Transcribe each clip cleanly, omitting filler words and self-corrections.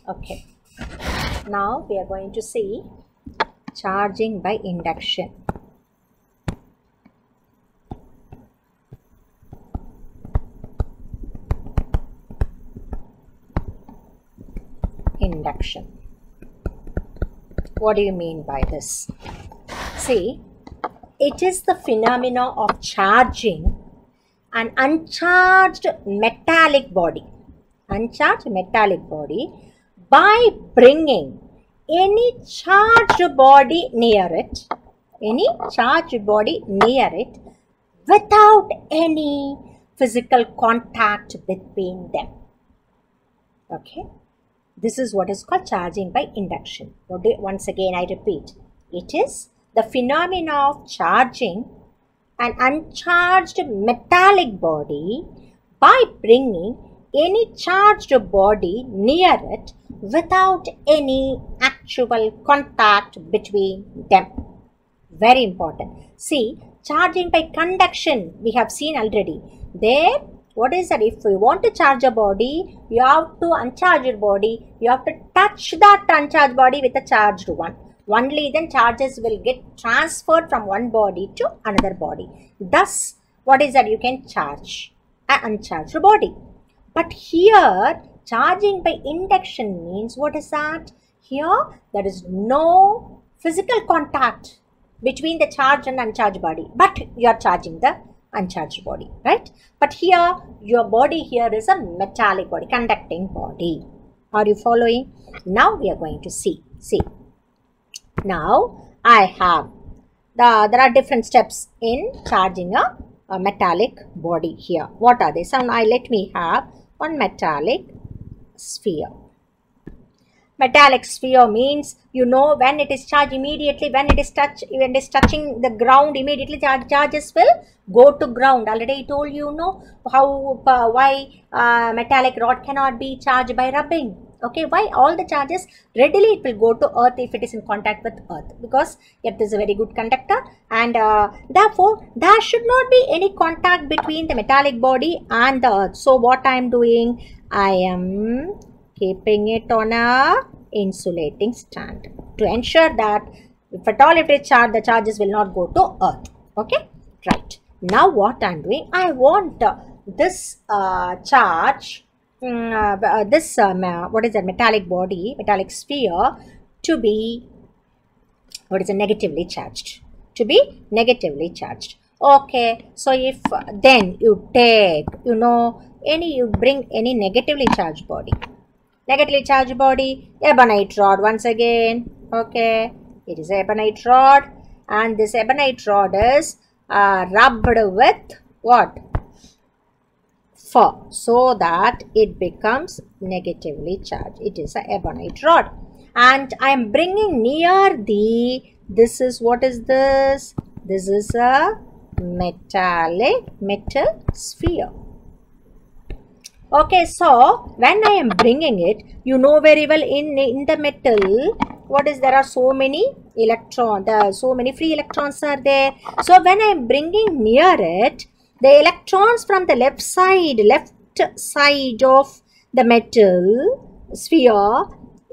Okay, now we are going to see charging by induction. Induction. What do you mean by this? See, it is the phenomena of charging an uncharged metallic body. Uncharged metallic body by bringing any charged body near it, without any physical contact between them. Okay, this is what is called charging by induction. Once again I repeat, it is the phenomena of charging an uncharged metallic body by bringing any charged body near it without any actual contact between them. Very important. See, charging by conduction we have seen already. There, what is that? If you want to charge a body, you have to uncharge your body. You have to touch that uncharged body with a charged one. Only then charges will get transferred from one body to another body. Thus, what is that? You can charge an uncharged body. But here, charging by induction means, what is that? Here, there is no physical contact between the charged and uncharged body, but you are charging the uncharged body, right? But here, your body here is a metallic body, conducting body. Are you following? Now, we are going to see. Now, I have, there are different steps in charging a metallic body here. What are they? So, now let me have one metallic sphere. Metallic sphere means, you know, when it is charged immediately, when it is touching the ground, immediately charges will go to ground. Already I told you, know how why metallic rod cannot be charged by rubbing. Okay, why? All the charges readily it will go to earth if it is in contact with earth, because earth is a very good conductor, and therefore there should not be any contact between the metallic body and the earth. So what I am doing, I am keeping it on a insulating stand to ensure that if at all it is charged, the charges will not go to earth. Okay, right. Now what I am doing, I want this charge, what is that, metallic body, metallic sphere, to be, what is it, negatively charged, to be negatively charged. Okay, so if then you take, you know, you bring any negatively charged body, ebonite rod once again. Okay, it is ebonite rod, and this ebonite rod is rubbed with what? Fur, so that it becomes negatively charged. It is a ebonite rod, and I am bringing near the, this is, what is this? This is a metal sphere. Okay, so when I am bringing it, you know very well, in the metal, what is, there are so many electrons, there are so many free electrons are there. So when I am bringing near it, the electrons from the left side of the metal sphere,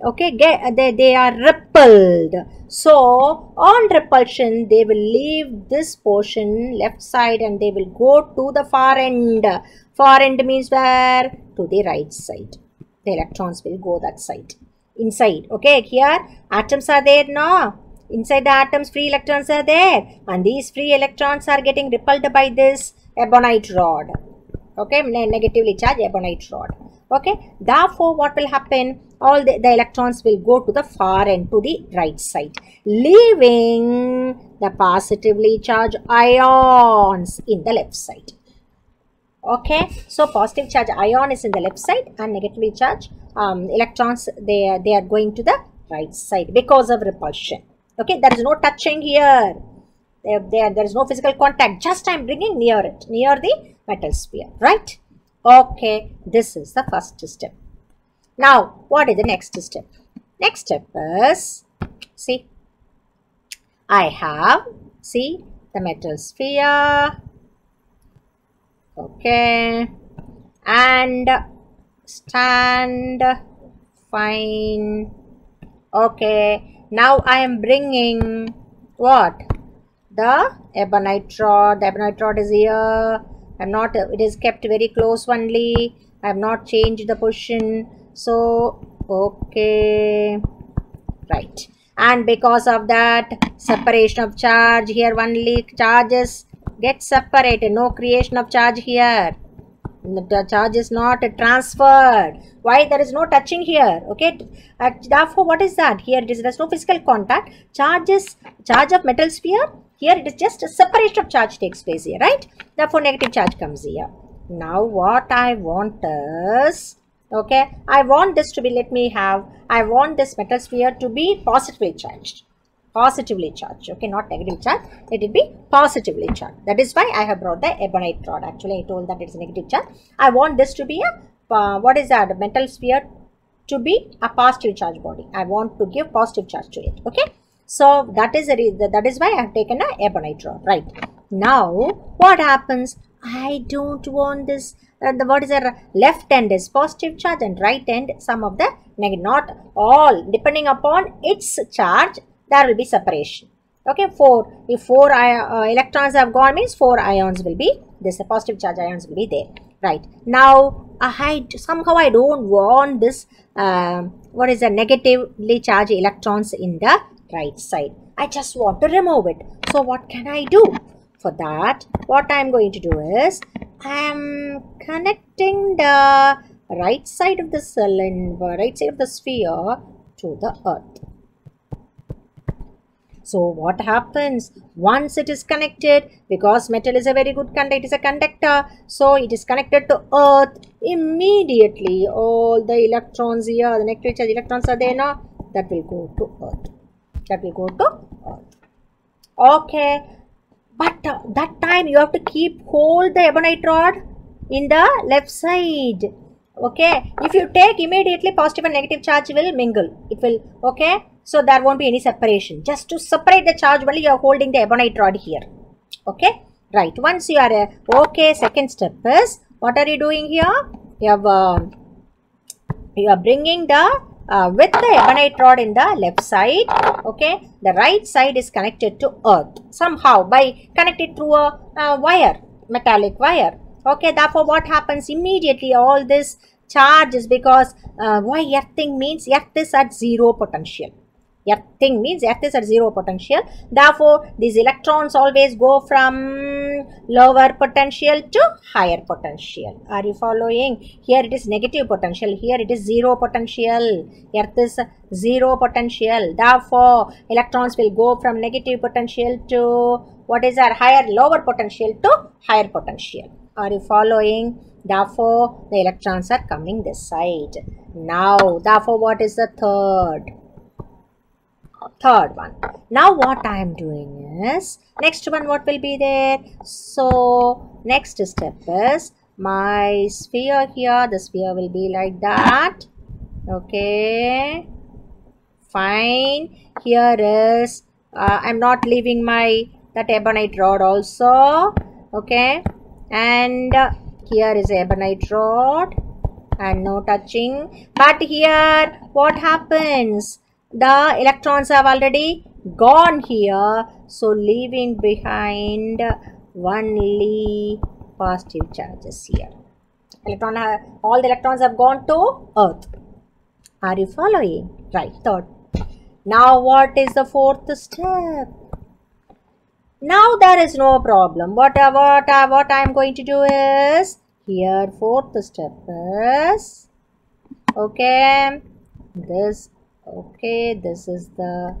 okay, they are repelled. So on repulsion, they will leave this portion left side and they will go to the far end. Far end means where? To the right side. The electrons will go that side, inside. Okay, here atoms are there now. Inside the atoms, free electrons are there, and these free electrons are getting repelled by this ebonite rod. Okay, negatively charged ebonite rod. Okay, therefore what will happen? All the electrons will go to the far end, to the right side, leaving the positively charged ions in the left side. Okay, so positive charge ion is in the left side, and negatively charged electrons, they are going to the right side because of repulsion. Okay, there is no touching here. There is no physical contact. Just I am bringing near it, near the metal sphere, right? Okay, this is the first step. Now, what is the next step? Next step is, see, I have, see, the metal sphere. Okay, and stand Fine. Okay. Now I am bringing what? The ebonite rod. The ebonite rod is here. I'm not. It is kept very close only. I have not changed the position. So okay. Right. And because of that, separation of charge here, only charges get separated. No creation of charge here. The charge is not transferred. Why? There is no touching here. Okay. Therefore, what is that? Here it is. There is no physical contact. Charge of metal sphere. Here it is just a separation of charge takes place here. Right. Therefore, negative charge comes here. Now, what I want is, okay, I want this to be, I want this metal sphere to be positively charged. Positively charged, okay, not negative charge. It will be positively charged. That is why I have brought the ebonite rod. Actually, I told that it is negative charge. I want this to be a, what is that? A metal sphere to be a positive charge body. I want to give positive charge to it, okay. So, that is why I have taken a ebonite rod, right. Now, what happens? I don't want this. What is the left end is positive charge and right end some of the negative. Not all. Depending upon its charge, there will be separation. Okay, if 4 electrons have gone, means 4 ions will be, this positive charge ions will be there. Right. Now, somehow I don't want this, what is the negatively charged electrons in the right side. I just want to remove it. So, what can I do? For that, what I am going to do is, I am connecting the right side of the cylinder, right side of the sphere to the earth. So, what happens? Once it is connected, because metal is a very good conductor, it is a conductor, so it is connected to earth, immediately all the electrons here, the negative charge electrons are there now, that will go to earth. That will go to earth. Okay. But that time you have to hold the ebonite rod in the left side. Okay. If you take immediately, positive and negative charge will mingle. It will, okay. So there won't be any separation. Just to separate the charge only, you are holding the ebonite rod here. Okay. Right. Once you are, okay, second step is, what are you doing here? You are bringing the, with the ebonite rod in the left side, okay, the right side is connected to earth somehow by connected through a wire, metallic wire. Okay, therefore what happens immediately? All this charges, because why earthing means earth is at zero potential. Earthing means earth is at zero potential. Therefore, these electrons always go from lower potential to higher potential. Are you following? Here it is negative potential. Here it is zero potential. Earth is zero potential. Therefore, electrons will go from negative potential to what is our lower potential to higher potential. Are you following? Therefore, the electrons are coming this side. Now, therefore, what is the third one? Now what I am doing is, next one what will be there? So next step is, my sphere here, the sphere will be like that. Okay, fine. Here is, I am not leaving that ebonite rod also. Okay, and here is ebonite rod and no touching. But here what happens? The electrons have already gone here, so leaving behind only positive charges here. All the electrons have gone to earth. Are you following? Right, third. Now what is the fourth step? Now there is no problem. What I am going to do is, here fourth step is, okay, this. Okay, this is the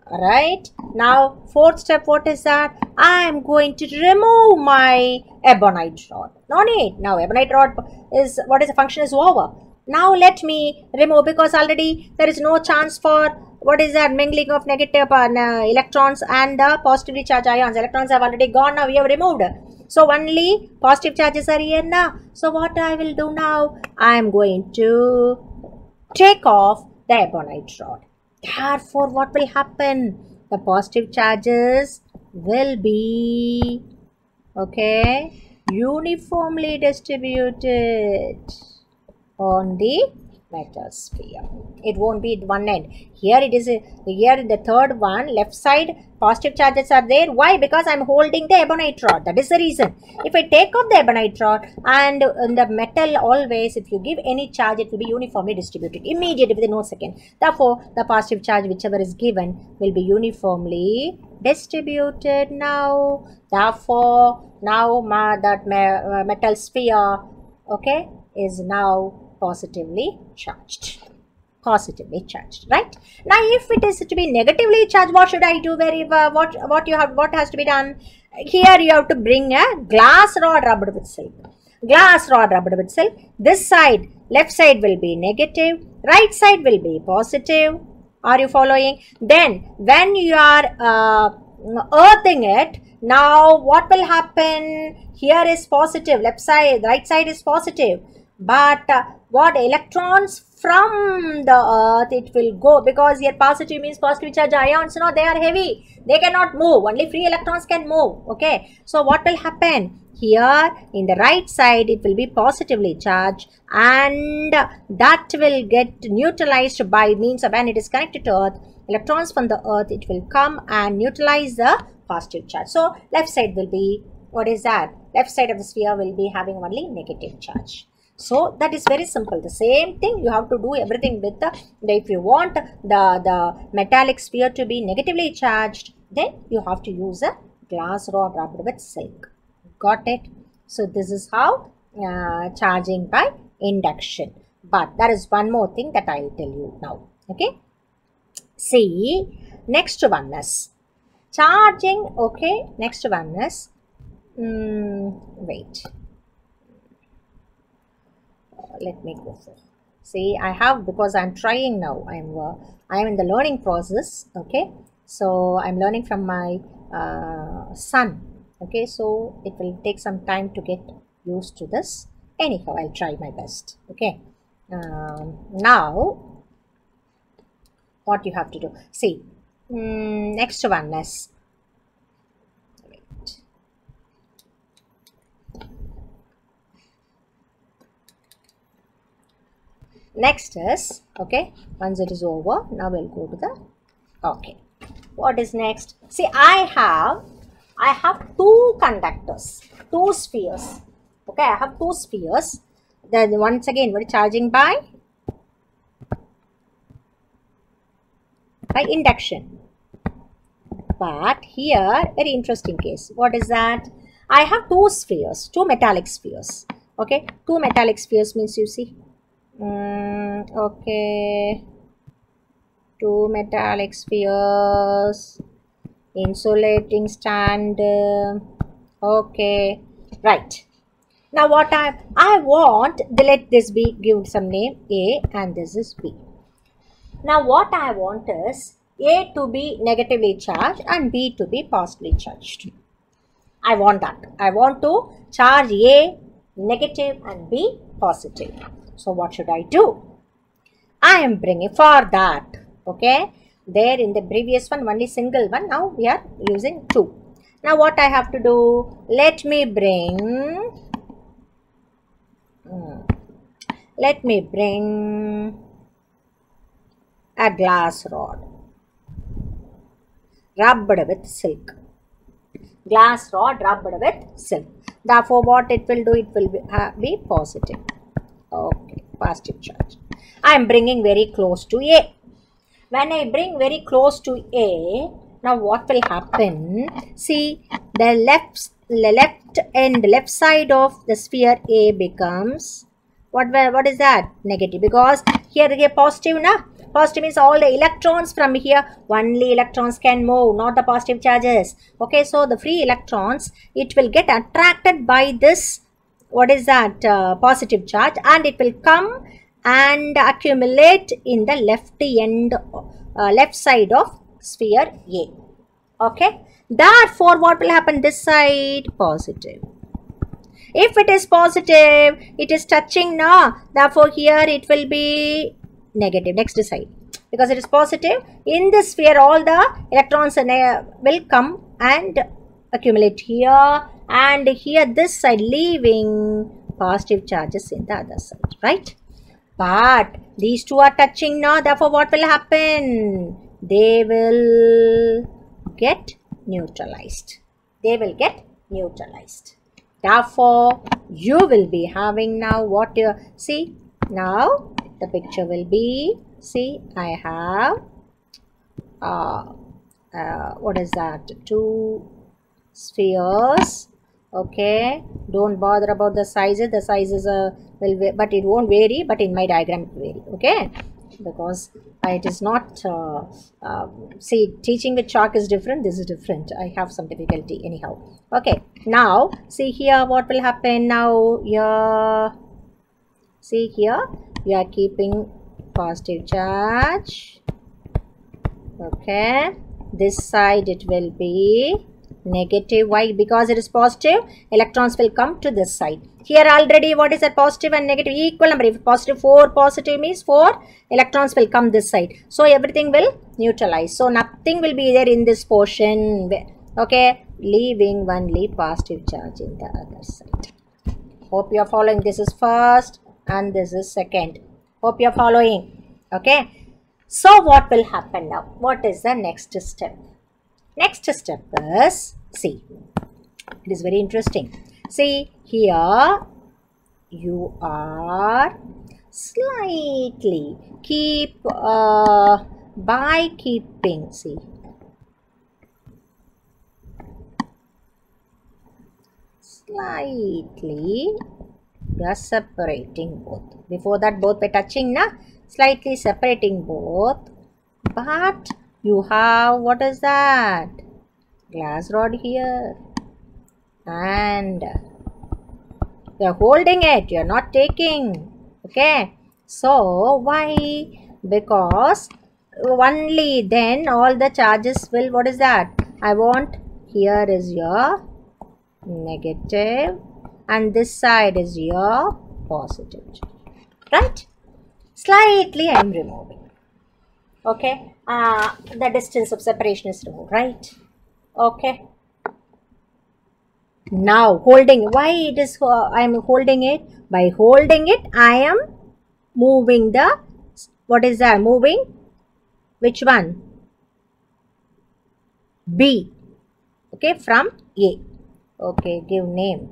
right. Now fourth step, what is that? I am going to remove my ebonite rod. No need. Now ebonite rod is, what is the function is over. Now let me remove, because already there is no chance for, what is that, mingling of negative electrons and the positively charged ions. Electrons have already gone. Now we have removed. So only positive charges are here now. So what I will do now? I am going to take off the ebonite rod. Therefore, what will happen? The positive charges will be, okay, uniformly distributed on the metal sphere. It won't be at one end. Here it is, here the third one, left side, positive charges are there. Why? Because I'm holding the ebonite rod. That is the reason. If I take off the ebonite rod and the metal, always, if you give any charge, it will be uniformly distributed immediately within no second. Therefore, the positive charge, whichever is given, will be uniformly distributed now. Therefore, now that metal sphere, okay, is now positively charged. Positively charged, right? Now, if it is to be negatively charged, what should I do? What has to be done? Here you have to bring a glass rod rubbed with silk. Glass rod rubbed with silk. This side, left side will be negative, right side will be positive. Are you following? Then, when you are earthing it, now what will happen? Here is positive, left side, right side is positive. But what electrons from the earth, it will go, because here positive means positive charge ions, no, they are heavy, they cannot move, only free electrons can move. Okay, so what will happen? Here in the right side, it will be positively charged, and that will get neutralized by means of, when it is connected to earth, electrons from the earth, it will come and neutralize the positive charge. So left side will be, what is that? Left side of the sphere will be having only negative charge. So that is very simple. The same thing you have to do everything with if you want the metallic sphere to be negatively charged, then you have to use a glass rod rubbed with silk. Got it? So this is how charging by induction. But there is one more thing that I will tell you now. Okay. See, next one is charging. Okay. Next one is wait. Let me go for. See, I have, because I'm trying now. I am in the learning process. Okay, so I'm learning from my son. Okay, so it will take some time to get used to this. Anyhow, I'll try my best. Okay, now what you have to do? See, next one is. Next is, okay, once it is over, now we'll go to the, okay, what is next? See, I have two conductors, two spheres. Okay, I have two spheres. Then once again, we're charging by induction. But here, very interesting case. What is that? I have two spheres, two metallic spheres. Okay, two metallic spheres means, you see, okay, two metallic spheres, insulating stand. Okay, right. Now what I want, let this be, give some name A and this is B. Now what I want is A to be negatively charged and B to be positively charged. I want that. I want to charge A negative and B positive. So what should I do? I am bringing for that. Okay, there in the previous one only single one. Now we are using two. Now what I have to do? Let me bring a glass rod rubbed with silk. Glass rod rubbed with silk. Therefore, what it will do? It will be positive. Okay, positive charge. I am bringing very close to A. When I bring very close to A, now what will happen? See, the left end, left side of the sphere A becomes, what is that? Negative, because here is a positive, na? Positive means all the electrons from here, only electrons can move, not the positive charges. Okay, so the free electrons, it will get attracted by this, what is that, positive charge, and it will come and accumulate in the left end, left side of sphere A. Okay, therefore what will happen? This side positive. If it is positive, it is touching now. Therefore here it will be negative, next side, because it is positive. In this sphere, all the electrons will come and accumulate here and here, this side, leaving positive charges in the other side, right? But these two are touching now, therefore what will happen? They will get neutralized. They will get neutralized. Therefore, you will be having now what you see. Now the picture will be, see, I have what is that? Two spheres. Okay, don't bother about the sizes. The sizes will, but it won't vary. But in my diagram, it will vary. Okay, because it is not. See, teaching with chalk is different. This is different. I have some difficulty anyhow. Okay, now see here what will happen now. Here, see here, we are keeping positive charge. Okay, this side it will be negative. Why? Because it is positive, electrons will come to this side. Here already what is that? Positive and negative equal number. If positive, 4 positive means 4 electrons will come this side. So everything will neutralize. So nothing will be there in this portion. Okay, leaving only positive charge in the other side. Hope you are following. This is first and this is second. Hope you are following. Okay. So what will happen now? What is the next step? Next step is, see, it is very interesting. See, here you are slightly keep, by keeping, see, slightly, we are separating both. Before that, both were touching, na? Slightly separating both, but you have, what is that? Glass rod here, and you are holding it, you are not taking. Okay, so why? Because only then all the charges will, what is that? I want, here is your negative and this side is your positive, right? Slightly I am removing. Okay, the distance of separation is removed, right? Okay. Now holding, why it is I am holding it? By holding it, I am moving the, what is that? Moving which one? B. Okay, from A. Okay, give name.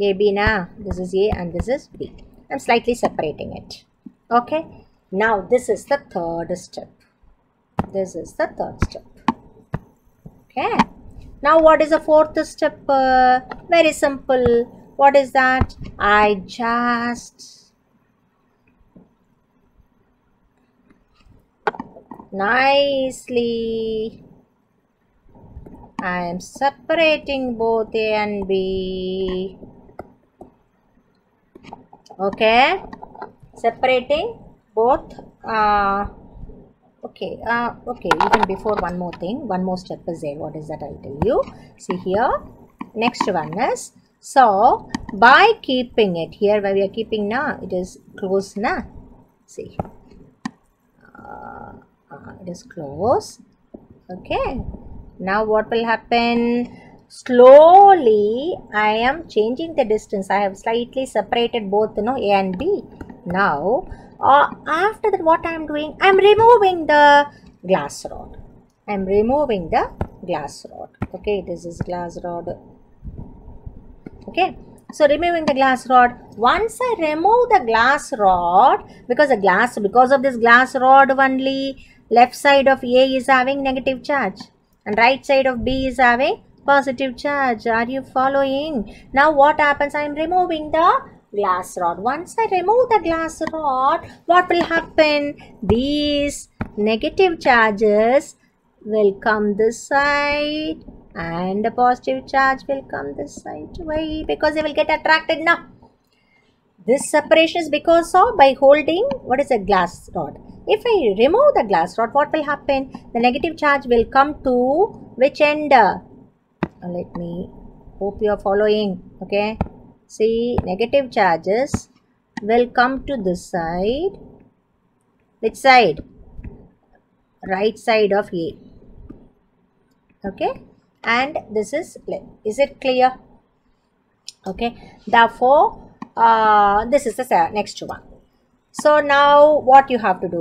A, B, na. This is A and this is B. I am slightly separating it. Okay, now this is the third step. This is the third step. Okay, now what is the fourth step? Very simple. What is that? I just nicely, I am separating both A and B. Okay, separating both. Okay, even before, one more thing, one more step is there. What is that? I'll tell you. See here, next one is, so by keeping it here, where we are keeping now, it is close na. See, it is close. Okay, now what will happen? Slowly I am changing the distance. I have slightly separated both, A and B. Now after that, what I am doing? I am removing the glass rod. I am removing the glass rod. Okay, this is glass rod. Okay, so removing the glass rod. Once I remove the glass rod, because of this glass rod only, left side of A is having negative charge and right side of B is having positive charge. Are you following? Now what happens? I am removing the glass rod. Once I remove the glass rod, what will happen? These negative charges will come this side and the positive charge will come this side. Why? Because they will get attracted now. This separation is because of by holding, what is a glass rod. If I remove the glass rod, what will happen? The negative charge will come to which end? Let me, hope you are following. Okay, see, negative charges will come to this side. Which side? Right side of A. Okay, and this is it clear? Okay, therefore this is the next one. So now what you have to do?